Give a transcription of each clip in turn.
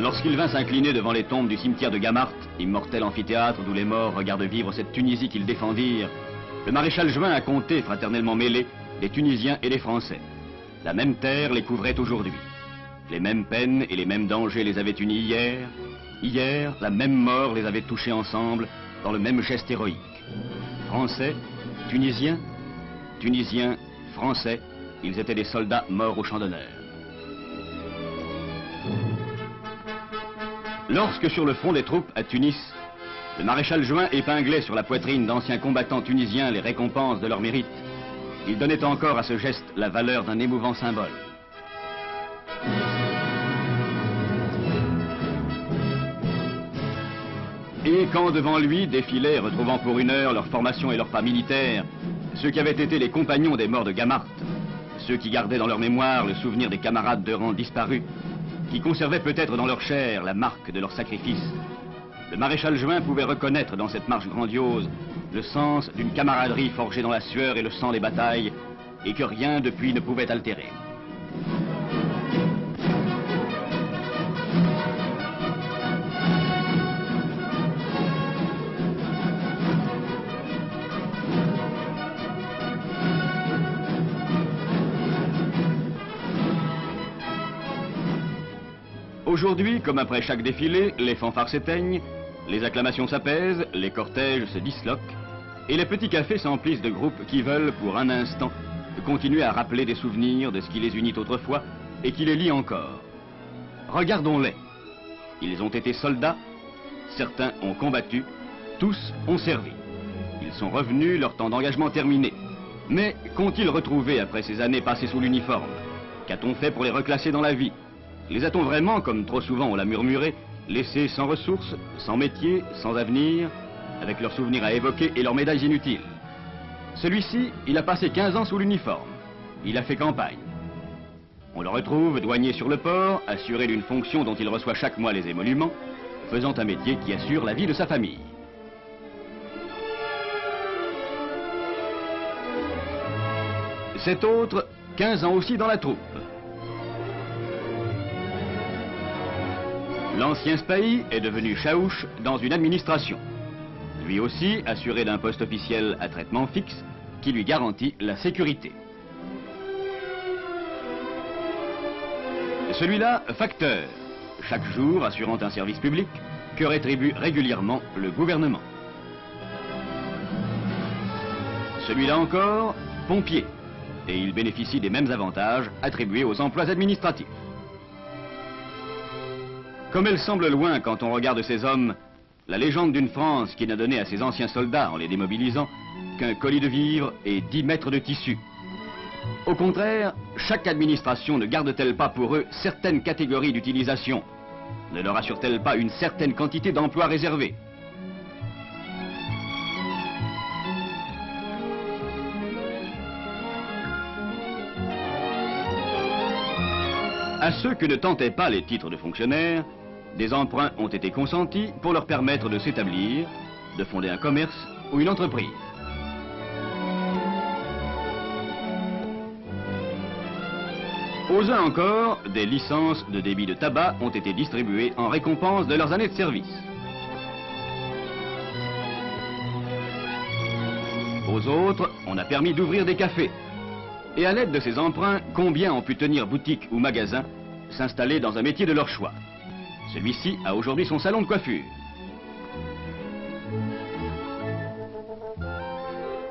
Lorsqu'il vint s'incliner devant les tombes du cimetière de Gamart, immortel amphithéâtre d'où les morts regardent vivre cette Tunisie qu'ils défendirent, le maréchal Juin a compté, fraternellement mêlés, les Tunisiens et les Français. La même terre les couvrait aujourd'hui. Les mêmes peines et les mêmes dangers les avaient unis hier. Hier, la même mort les avait touchés ensemble dans le même geste héroïque. Français, Tunisiens, Tunisiens, Français, ils étaient des soldats morts au champ d'honneur. Lorsque sur le front des troupes à Tunis, le maréchal Juin épinglait sur la poitrine d'anciens combattants tunisiens les récompenses de leur mérite, il donnait encore à ce geste la valeur d'un émouvant symbole. Et quand devant lui défilaient, retrouvant pour une heure leur formation et leur pas militaire, ceux qui avaient été les compagnons des morts de Gamart, ceux qui gardaient dans leur mémoire le souvenir des camarades de rang disparus, qui conservaient peut-être dans leur chair la marque de leur sacrifice, le maréchal Juin pouvait reconnaître dans cette marche grandiose le sens d'une camaraderie forgée dans la sueur et le sang des batailles, et que rien depuis ne pouvait altérer. Aujourd'hui, comme après chaque défilé, les fanfares s'éteignent, les acclamations s'apaisent, les cortèges se disloquent, et les petits cafés s'emplissent de groupes qui veulent, pour un instant, continuer à rappeler des souvenirs de ce qui les unit autrefois et qui les lie encore. Regardons-les. Ils ont été soldats, certains ont combattu, tous ont servi. Ils sont revenus, leur temps d'engagement terminé. Mais qu'ont-ils retrouvé après ces années passées sous l'uniforme? Qu'a-t-on fait pour les reclasser dans la vie? Les a-t-on vraiment, comme trop souvent on l'a murmuré, laissés sans ressources, sans métier, sans avenir, avec leurs souvenirs à évoquer et leurs médailles inutiles? Celui-ci, il a passé 15 ans sous l'uniforme. Il a fait campagne. On le retrouve douanier sur le port, assuré d'une fonction dont il reçoit chaque mois les émoluments, faisant un métier qui assure la vie de sa famille. Cet autre, 15 ans aussi dans la troupe. L'ancien Spahi est devenu chaouche dans une administration. Lui aussi assuré d'un poste officiel à traitement fixe qui lui garantit la sécurité. Celui-là, facteur, chaque jour assurant un service public que rétribue régulièrement le gouvernement. Celui-là encore, pompier, et il bénéficie des mêmes avantages attribués aux emplois administratifs. Comme elle semble loin quand on regarde ces hommes, la légende d'une France qui n'a donné à ses anciens soldats, en les démobilisant, qu'un colis de vivres et 10 mètres de tissu. Au contraire, chaque administration ne garde-t-elle pas pour eux certaines catégories d'utilisation? Ne leur assure-t-elle pas une certaine quantité d'emplois réservés? À ceux que ne tentaient pas les titres de fonctionnaires, des emprunts ont été consentis pour leur permettre de s'établir, de fonder un commerce ou une entreprise. Aux uns encore, des licences de débit de tabac ont été distribuées en récompense de leurs années de service. Aux autres, on a permis d'ouvrir des cafés. Et à l'aide de ces emprunts, combien ont pu tenir boutique ou magasin, s'installer dans un métier de leur choix? Celui-ci a aujourd'hui son salon de coiffure.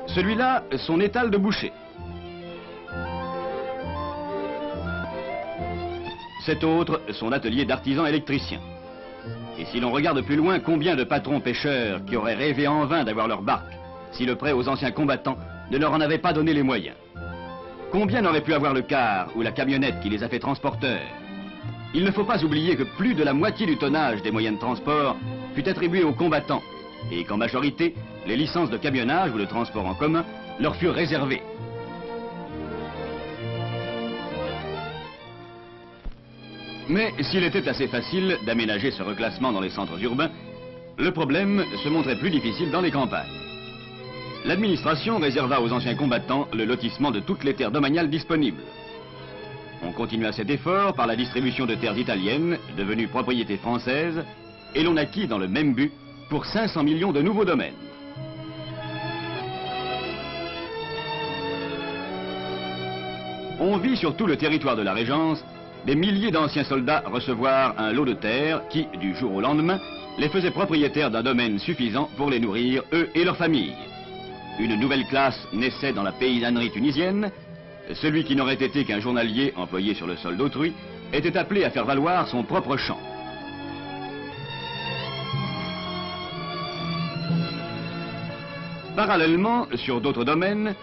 Celui-là, son étal de boucher. Cet autre, son atelier d'artisan électricien. Et si l'on regarde plus loin, combien de patrons pêcheurs qui auraient rêvé en vain d'avoir leur barque, si le prêt aux anciens combattants ne leur en avait pas donné les moyens? Combien n'auraient pu avoir le car ou la camionnette qui les a fait transporteurs? Il ne faut pas oublier que plus de la moitié du tonnage des moyens de transport fut attribué aux combattants, et qu'en majorité, les licences de camionnage ou de transport en commun leur furent réservées. Mais s'il était assez facile d'aménager ce reclassement dans les centres urbains, le problème se montrait plus difficile dans les campagnes. L'administration réserva aux anciens combattants le lotissement de toutes les terres domaniales disponibles. On continua cet effort par la distribution de terres italiennes, devenues propriétés françaises, et l'on acquit dans le même but pour 500 millions de nouveaux domaines. On vit sur tout le territoire de la Régence des milliers d'anciens soldats recevoir un lot de terre qui, du jour au lendemain, les faisait propriétaires d'un domaine suffisant pour les nourrir, eux et leurs familles. Une nouvelle classe naissait dans la paysannerie tunisienne. Celui qui n'aurait été qu'un journalier employé sur le sol d'autrui était appelé à faire valoir son propre champ. Parallèlement, sur d'autres domaines,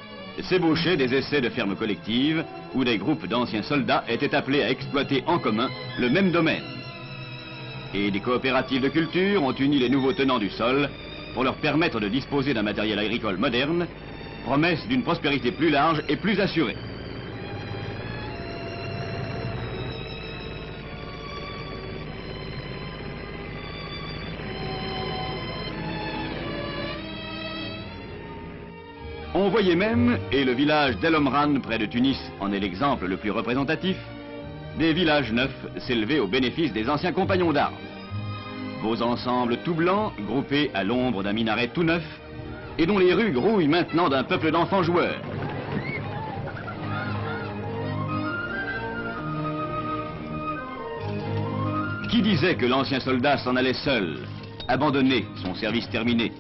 s'ébauchaient des essais de fermes collectives où des groupes d'anciens soldats étaient appelés à exploiter en commun le même domaine. Et des coopératives de culture ont uni les nouveaux tenants du sol pour leur permettre de disposer d'un matériel agricole moderne, promesse d'une prospérité plus large et plus assurée. On voyait même, et le village d'El Omran près de Tunis en est l'exemple le plus représentatif, des villages neufs s'élever au bénéfice des anciens compagnons d'armes. Beaux ensembles tout blancs, groupés à l'ombre d'un minaret tout neuf, et dont les rues grouillent maintenant d'un peuple d'enfants joueurs. Qui disait que l'ancien soldat s'en allait seul, abandonné, son service terminé?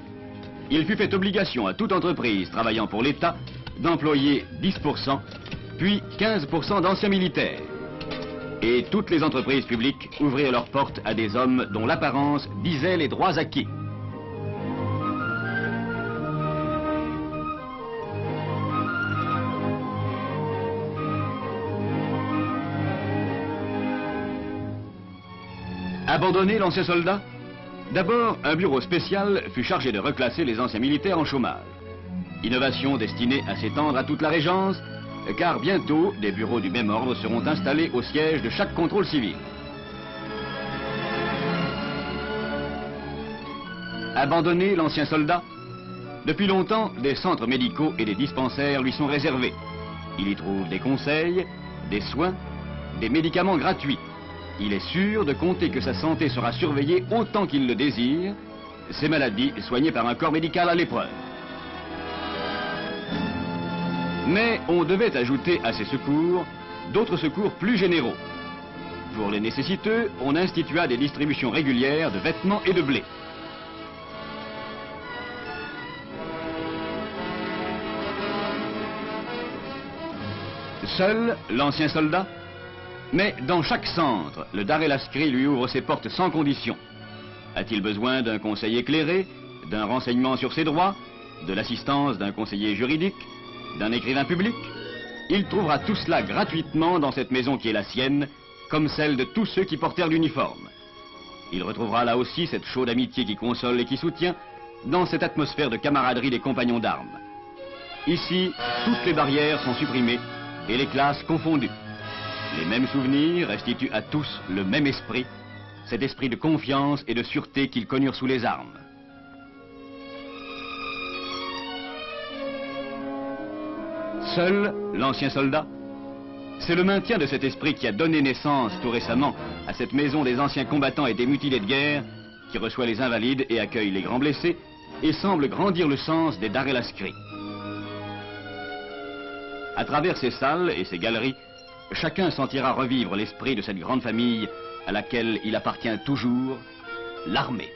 Il fut fait obligation à toute entreprise travaillant pour l'État d'employer 10%, puis 15% d'anciens militaires. Et toutes les entreprises publiques ouvrirent leurs portes à des hommes dont l'apparence disait les droits acquis. Abandonner l'ancien soldat? D'abord, un bureau spécial fut chargé de reclasser les anciens militaires en chômage. Innovation destinée à s'étendre à toute la Régence, car bientôt, des bureaux du même ordre seront installés au siège de chaque contrôle civil. Abandonner l'ancien soldat? Depuis longtemps, des centres médicaux et des dispensaires lui sont réservés. Il y trouve des conseils, des soins, des médicaments gratuits. Il est sûr de compter que sa santé sera surveillée autant qu'il le désire, ses maladies soignées par un corps médical à l'épreuve. Mais on devait ajouter à ces secours d'autres secours plus généraux. Pour les nécessiteux, on institua des distributions régulières de vêtements et de blé. Seul l'ancien soldat? Mais dans chaque centre, le Dar el-Askri lui ouvre ses portes sans condition. A-t-il besoin d'un conseil éclairé, d'un renseignement sur ses droits, de l'assistance d'un conseiller juridique, d'un écrivain public? Il trouvera tout cela gratuitement dans cette maison qui est la sienne, comme celle de tous ceux qui portèrent l'uniforme. Il retrouvera là aussi cette chaude amitié qui console et qui soutient, dans cette atmosphère de camaraderie des compagnons d'armes. Ici, toutes les barrières sont supprimées et les classes confondues. Les mêmes souvenirs restituent à tous le même esprit, cet esprit de confiance et de sûreté qu'ils connurent sous les armes. Seul l'ancien soldat? C'est le maintien de cet esprit qui a donné naissance tout récemment à cette maison des anciens combattants et des mutilés de guerre, qui reçoit les invalides et accueille les grands blessés, et semble grandir le sens des Dar el-Askri. À travers ces salles et ces galeries, chacun sentira revivre l'esprit de cette grande famille à laquelle il appartient toujours, l'armée.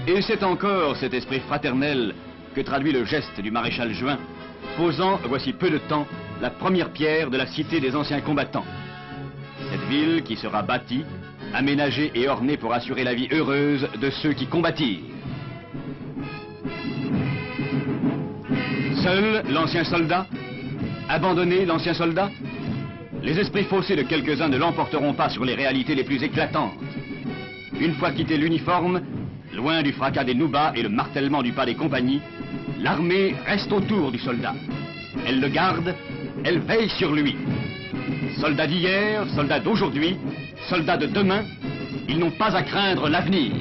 Et c'est encore cet esprit fraternel que traduit le geste du maréchal Juin, posant, voici peu de temps, la première pierre de la cité des anciens combattants. Cette ville qui sera bâtie, aménagée et ornée pour assurer la vie heureuse de ceux qui combattirent. Seul l'ancien soldat? Abandonner l'ancien soldat? Les esprits faussés de quelques-uns ne l'emporteront pas sur les réalités les plus éclatantes. Une fois quitté l'uniforme, loin du fracas des noubas et le martèlement du pas des compagnies, l'armée reste autour du soldat. Elle le garde, elle veille sur lui. Soldats d'hier, soldats d'aujourd'hui, soldats de demain, ils n'ont pas à craindre l'avenir.